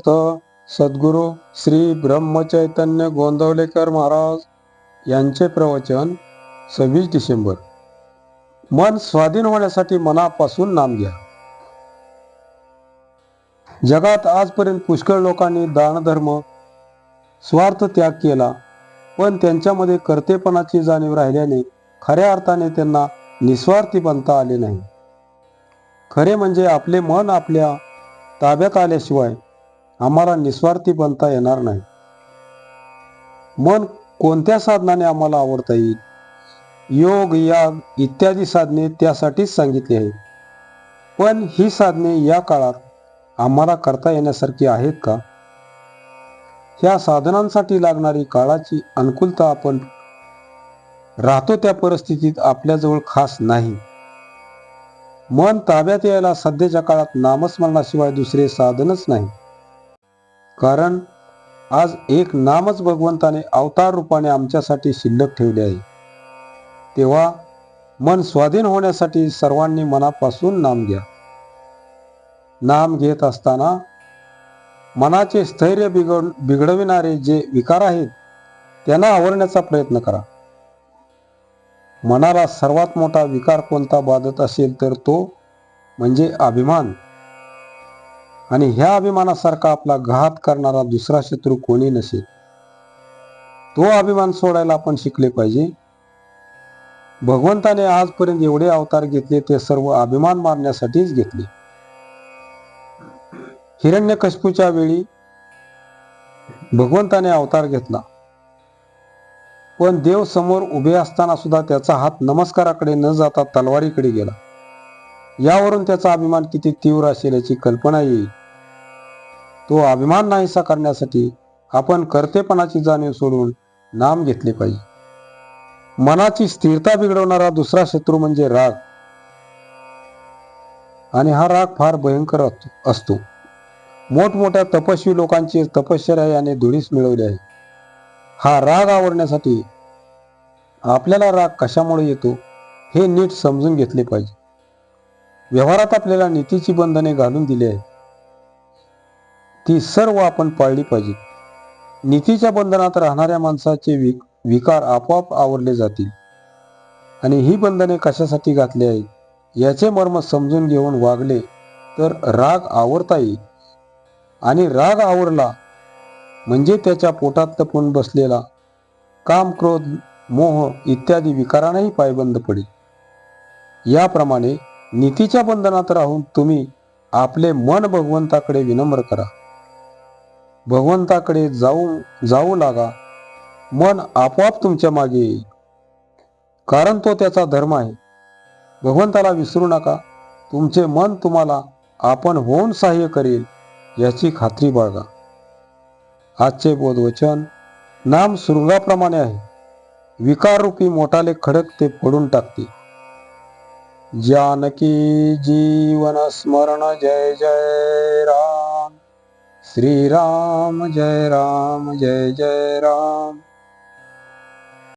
समर्थ सद्गुरू श्री ब्रह्मचैतन्य गोंदवलेकर महाराज यांचे प्रवचन 26 डिसेंबर। मन स्वाधीन होण्यासाठी मनापासून नाम घ्या। जगात आजपर्यंत पुष्कळ लोकांनी दानधर्म स्वार्थ त्याग केला, पण त्यांच्यामध्ये कर्तेपणाची जाणीव राहिल्याने खऱ्या अर्थाने त्यांना निस्वार्थी बनता आले नाही। खरे म्हणजे आपले मन आपल्या ताब्यात आल्याशिवाय आम्हाला निस्वार्थी बनता येणार नाही। मन कोणत्या साधनाने आम्हाला आवडता येईल? योग, याग इत्यादी साधने त्यासाठीच सांगितली आहेत। पण ही साधने या काळात आम्हाला करता येण्यासारखी आहेत का? ह्या साधनांसाठी लागणारी काळाची अनुकूलता आपण राहतो त्या परिस्थितीत आपल्याजवळ खास नाही। मन ताब्यात यायला सध्याच्या काळात नामस्मरणाशिवाय दुसरे साधनच नाही। कारण आज एक नामच भगवंताने अवतार रूपाने आमच्यासाठी शिल्लक ठेवले आहे। तेव्हा मन स्वाधीन होण्यासाठी सर्वांनी मनापासून नाम घ्या। नाम घेत असताना मनाचे स्थैर्य बिघडविणारे जे विकार आहेत त्यांना आवरण्याचा प्रयत्न करा। मनाला सर्वात मोठा विकार कोणता बाधत असेल तर तो म्हणजे अभिमान। आणि ह्या अभिमानासारखा आपला घात करणारा दुसरा शत्रू कोणी नसेल। तो अभिमान सोडायला आपण शिकले पाहिजे। भगवंताने आजपर्यंत एवढे अवतार घेतले ते सर्व अभिमान मारण्यासाठीच घेतले। हिरण्यकशिपूच्या वेळी भगवंताने अवतार घेतला, पण देव समोर उभे असताना सुद्धा त्याचा हात नमस्काराकडे न जाता तलवारीकडे गेला। यावरून त्याचा अभिमान किती तीव्र असेल याची कल्पना येईल। तो अभिमान नाहीसा करण्यासाठी आपण कर्तेपणाची जाणीव सोडून नाम घेतले पाहिजे। मनाची स्थिरता बिघडवणारा दुसरा शत्रू म्हणजे राग, आणि हा राग फार भयंकर असतो। मोठमोठ्या तपस्वी लोकांची तपश्चर्या याने धुळीस मिळवली आहे। हा राग आवरण्यासाठी आपल्याला राग कशामुळे येतो हे नीट समजून घेतले पाहिजे। व्यवहारात आपल्याला नीतीची बंधने घालून दिली आहे, ती सर्व आपण पाळली पाहिजेत। नीतीच्या बंधनात राहणाऱ्या माणसाचे विकार आपोआप आवरले जातील। आणि ही बंधने कशासाठी घातली आहेत याचे मर्म समजून घेऊन वागले तर राग आवरता येईल। आणि राग आवरला म्हणजे त्याच्या पोटात लपून बसलेला काम, क्रोध, मोह इत्यादी विकारांनाही पायबंद पडेल। याप्रमाणे नीतीच्या बंधनात राहून तुम्ही आपले मन भगवंताकडे विनम्र करा। भगवंताकडे जाऊ लागा। मन आपोआप तुमच्या मागे येईल, कारण तो त्याचा धर्म आहे। भगवंताला विसरू नका। तुमचे मन तुम्हाला आपण होऊन सहाय्य करेल याची खात्री बाळगा। आजचे बोधवचन नाम सुरुंगाप्रमाणे आहे, विकाररूपी मोठाले खडक ते फोडून टाकते। जानकी जीवन स्मरण जय जय राम, श्री राम जय राम जय जय राम।